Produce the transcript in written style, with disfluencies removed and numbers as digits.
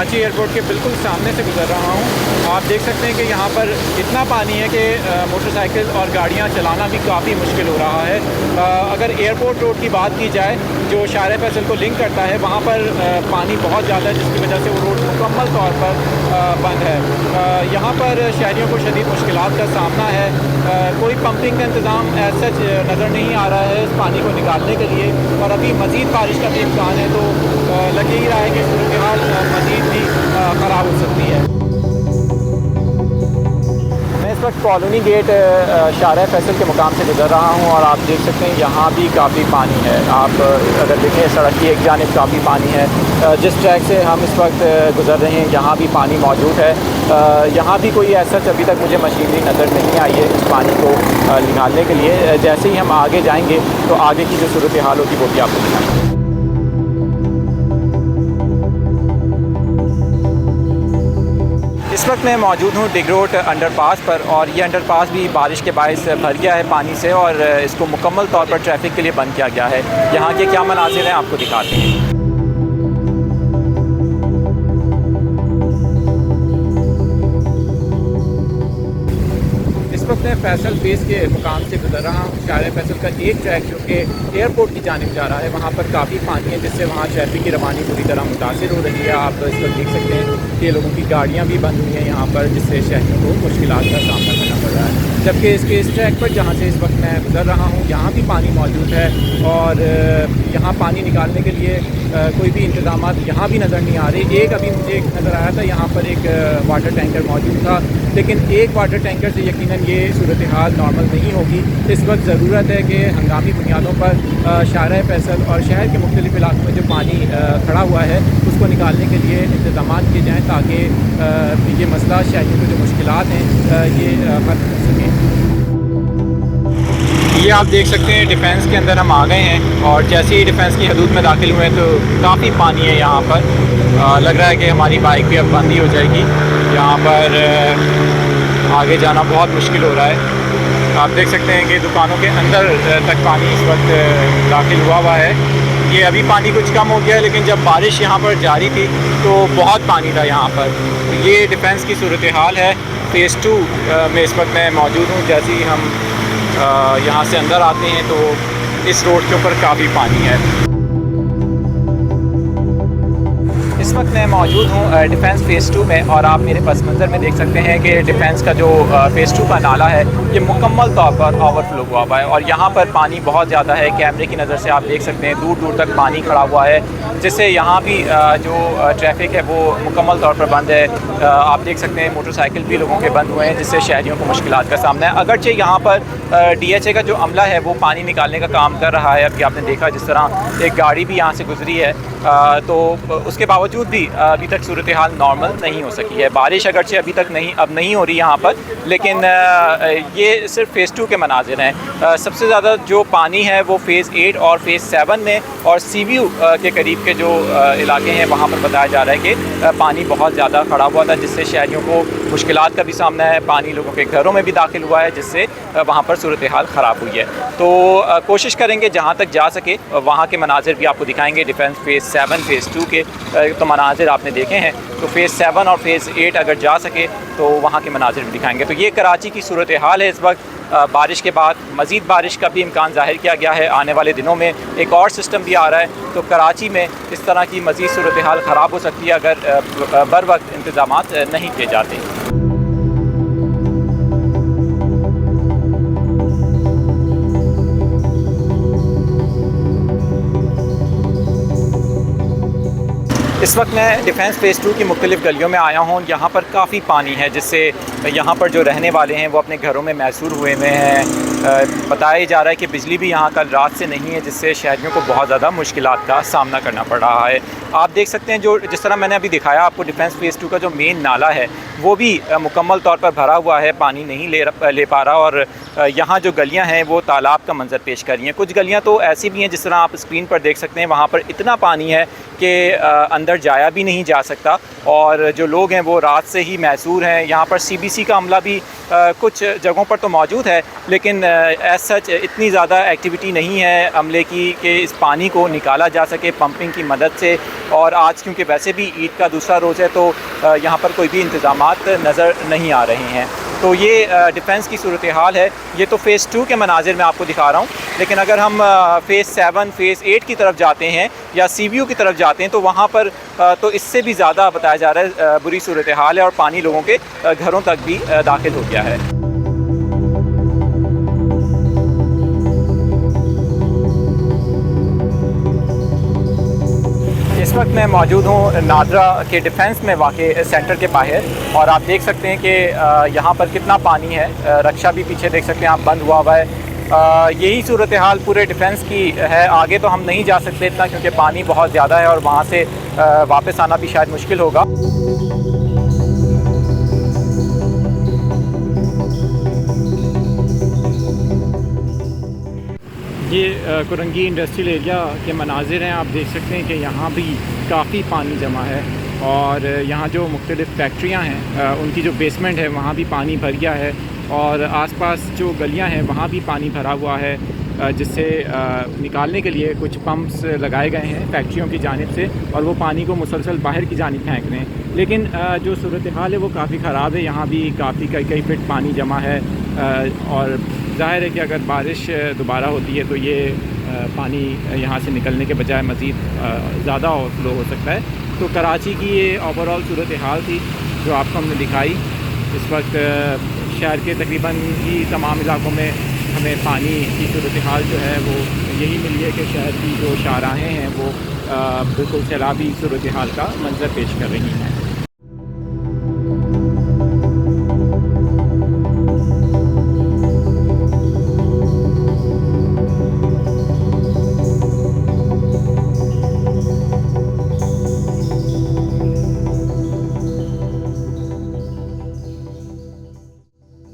Karachi airport के बिल्कुल सामने से गुज़र रहा हूँ। आप देख सकते हैं कि यहाँ पर इतना पानी है कि मोटरसाइकिल और गाड़ियाँ चलाना भी काफ़ी मुश्किल हो रहा है। अगर एयरपोर्ट रोड की बात की जाए जो शार फैसल को लिंक करता है, वहाँ पर पानी बहुत ज़्यादा है, जिसकी वजह से वो रोड मुकम्मल तौर पर बंद है। यहाँ पर शहरियों को शदीद मुश्किलात का सामना है। कोई पंपिंग का इंतज़ाम सच नज़र नहीं आ रहा है इस पानी को निकालने के लिए, और अभी मज़ीद बारिश का भी इम्कान है, तो लग ही रहा है कि सूरत हाल मज़ीद भी ख़राब हो सकती है। मैं इस वक्त कॉलोनी गेट शार फैसल के मुकाम से गुज़र रहा हूँ और आप देख सकते हैं यहाँ भी काफ़ी पानी है। आप अगर देखें सड़क की एक जानिब काफ़ी पानी है। जिस ट्रैक से हम इस वक्त गुज़र रहे हैं यहाँ भी पानी मौजूद है। यहाँ भी कोई ऐसा अभी तक मुझे मशीनरी नज़र नहीं आई है इस पानी को निकालने के लिए। जैसे ही हम आगे जाएंगे तो आगे की जो सूरत हाल होगी वो भी आपको दिखाएंगे। इस वक्त मैं मौजूद हूँ डिग रोड अंडरपास पर, और ये अंडरपास भी बारिश के बायस भर गया है पानी से और इसको मुकम्मल तौर पर ट्रैफिक के लिए बंद किया गया है। यहाँ के क्या मनाज़िर हैं आपको दिखाते हैं। इस वक्त मैं फैसल बेस के मुकाम से गुजर रहा हूँ। शार फैसल का एक ट्रैक जो कि एयरपोर्ट की जानिब जा रहा है, वहाँ पर काफ़ी पानी है, जिससे वहाँ ट्रैफिक की रवानी पूरी तरह मुतासिर हो रही है। आप इस वक्त देख सकते हैं कि लोगों की गाड़ियाँ भी बंद हुई हैं यहाँ पर, जिससे शहरियों को मुश्किलात का सामना करना पड़ रहा है। जबकि इसके इस ट्रैक पर जहाँ से इस वक्त मैं गुजर रहा हूँ यहाँ भी पानी मौजूद है, और यहाँ पानी निकालने के लिए कोई भी इंतजाम यहाँ भी नज़र नहीं आ रहे। एक अभी मुझे नज़र आया था, यहाँ पर एक वाटर टैंकर मौजूद था, लेकिन एक वाटर टैंकर से यकीनन ये सूरत हाल नॉर्मल नहीं होगी। इस वक्त ज़रूरत है कि हंगामी बुनियादों पर शार फैसल और शहर के मुख्तलिफ़ इलाकों में जो पानी खड़ा हुआ है उसको निकालने के लिए इंतजाम किए जाएँ, ताकि ये मसला शहरियों को जो मुश्किलात हैं ये हल हो सकें। ये आप देख सकते हैं डिफेंस के अंदर हम आ गए हैं, और जैसे ही डिफेंस की हदूद में दाखिल हुए तो काफ़ी पानी है यहाँ पर। लग रहा है कि हमारी बाइक भी अब बंद ही हो जाएगी। यहाँ पर आगे जाना बहुत मुश्किल हो रहा है। आप देख सकते हैं कि दुकानों के अंदर तक पानी इस वक्त दाखिल हुआ है। ये अभी पानी कुछ कम हो गया है, लेकिन जब बारिश यहाँ पर जारी थी तो बहुत पानी था यहाँ पर। ये डिफेंस की सूरत हाल है। फ़ेज़ 2 में इस वक्त मैं मौजूद हूँ। जैसे ही हम यहाँ से अंदर आते हैं तो इस रोड के ऊपर काफ़ी पानी है। इस वक्त मैं मौजूद हूँ डिफेंस फ़ेज़ 2 में, और आप मेरे पस मंज़र में देख सकते हैं कि डिफेंस का जो फ़ेज़ 2 का नाला है ये मुकम्मल तौर पर ओवरफ्लो हुआ है, और यहाँ पर पानी बहुत ज़्यादा है। कैमरे की नज़र से आप देख सकते हैं दूर दूर तक पानी खड़ा हुआ है, जिससे यहाँ भी जो ट्रैफिक है वो मुकम्मल तौर पर बंद है। आप देख सकते हैं मोटरसाइकिल भी लोगों के बंद हुए हैं, जिससे शहरियों को मुश्किलात का सामना है। अगरचे यहाँ पर DHA का जो अमला है वो पानी निकालने का काम कर रहा है। अभी आपने देखा जिस तरह एक गाड़ी भी यहाँ से गुजरी है, तो उसके बावजूद भी अभी तक सूरत हाल नॉर्मल नहीं हो सकी है। बारिश अगरचे अभी तक अब नहीं हो रही यहाँ पर, लेकिन ये सिर्फ फ़ेज़ 2 के मनाजिर हैं। सबसे ज़्यादा जो पानी है वो फ़ेज़ 8 और फ़ेज़ 7 में और CBU के करीब के जो इलाके हैं वहाँ पर बताया जा रहा है कि पानी बहुत ज़्यादा खड़ा हुआ था, जिससे शहरियों को मुश्किलात का भी सामना है। पानी लोगों के घरों में भी दाखिल हुआ है, जिससे वहाँ पर सूरत हाल ख़राब हुई है। तो कोशिश करेंगे जहाँ तक जा सके वहाँ के मनाजिर भी आपको दिखाएंगे। डिफेंस फ़ेज़ 7 फ़ेज़ 2 के तो मनाजिर आपने देखे हैं, तो फ़ेज़ 7 और फ़ेज़ 8 अगर जा सके तो वहाँ के मनाजिर भी दिखाएंगे। तो ये कराची की सूरत हाल है इस वक्त। बारिश के बाद मज़ीद बारिश का भी इम्कान ज़ाहिर किया गया है। आने वाले दिनों में एक और सिस्टम भी आ रहा है, तो कराची में इस तरह की मज़ीद सूरत हाल ख़राब हो सकती है अगर बर वक्त इंतज़ाम नहीं किए जाते। इस वक्त मैं डिफेंस फ़ेज़ 2 की मुख्तलिफ़ गलियों में आया हूँ। यहाँ पर काफ़ी पानी है, जिससे यहाँ पर जो रहने वाले हैं वो अपने घरों में महसूर हुए हैं। बताया जा रहा है कि बिजली भी यहाँ कल रात से नहीं है, जिससे शहरियों को बहुत ज़्यादा मुश्किलात का सामना करना पड़ रहा है। आप देख सकते हैं जो जिस तरह मैंने अभी दिखाया आपको, डिफेंस फ़ेज़ 2 का जो मेन नाला है वो भी मुकम्मल तौर पर भरा हुआ है, पानी नहीं ले पा रहा, और यहाँ जो गलियाँ हैं वो तालाब का मंजर पेश कर रही हैं। कुछ गलियाँ तो ऐसी भी हैं जिस तरह आप स्क्रीन पर देख सकते हैं, वहाँ पर इतना पानी है कि अंदर जाया भी नहीं जा सकता, और जो लोग हैं वो रात से ही महसूर हैं। यहाँ पर CBC का अमला भी कुछ जगहों पर तो मौजूद है, लेकिन एज सच इतनी ज़्यादा एक्टिविटी नहीं है अमले की कि इस पानी को निकाला जा सके पंपिंग की मदद से। और आज क्योंकि वैसे भी ईद का दूसरा रोज़ है तो यहाँ पर कोई भी इंतज़ामात नज़र नहीं आ रहे हैं। तो ये डिफेंस की सूरत हाल है। ये तो फ़ेज़ 2 के मनाजिर में आपको दिखा रहा हूँ, लेकिन अगर हम फ़ेज़ 7 फ़ेज़ 8 की तरफ जाते हैं या CBU की तरफ जाते हैं तो वहाँ पर तो इससे भी ज़्यादा बताया जा रहा है बुरी सूरत हाल है और पानी लोगों के घरों तक भी दाखिल हो गया है। इस वक्त मैं मौजूद हूँ नादरा के डिफेंस में वाक़े सेंटर के बाहर और आप देख सकते हैं कि यहाँ पर कितना पानी है। रक्षा भी पीछे देख सकते हैं आप बंद हुआ हुआ है। यही सूरत हाल पूरे डिफेंस की है। आगे तो हम नहीं जा सकते इतना क्योंकि पानी बहुत ज़्यादा है और वहाँ से वापस आना भी शायद मुश्किल होगा। ये कुरंगी इंडस्ट्रियल एरिया के मनाजिर हैं। आप देख सकते हैं कि यहाँ भी काफ़ी पानी जमा है और यहाँ जो मुख्तलिफ़ फैक्ट्रियाँ हैं उनकी जो बेसमेंट है वहाँ भी पानी भर गया है और आसपास जो गलियाँ हैं वहाँ भी पानी भरा हुआ है, जिससे निकालने के लिए कुछ पंप्स लगाए गए हैं फैक्ट्रियों की जानिब से और वो पानी को मुसलसल बाहर की जानिब फेंक रहे हैं। लेकिन जो सूरत हाल है वो काफ़ी ख़राब है। यहाँ भी काफ़ी कई फीट पानी जमा है और ज़ाहिर है कि अगर बारिश दोबारा होती है तो ये पानी यहाँ से निकलने के बजाय मज़ीद ज़्यादा ओवरफ्लो हो सकता है। तो कराची की ये ओवरऑल सूरत हाल थी जो आपको हमने दिखाई। इस वक्त शहर के तकरीबन ही तमाम इलाकों में हमें पानी की सूरत हाल जो है वो यही मिली है कि शहर की जो शाहराहें हैं वो बिल्कुल सैलाबी सूरत हाल का मंजर पेश कर रही हैं।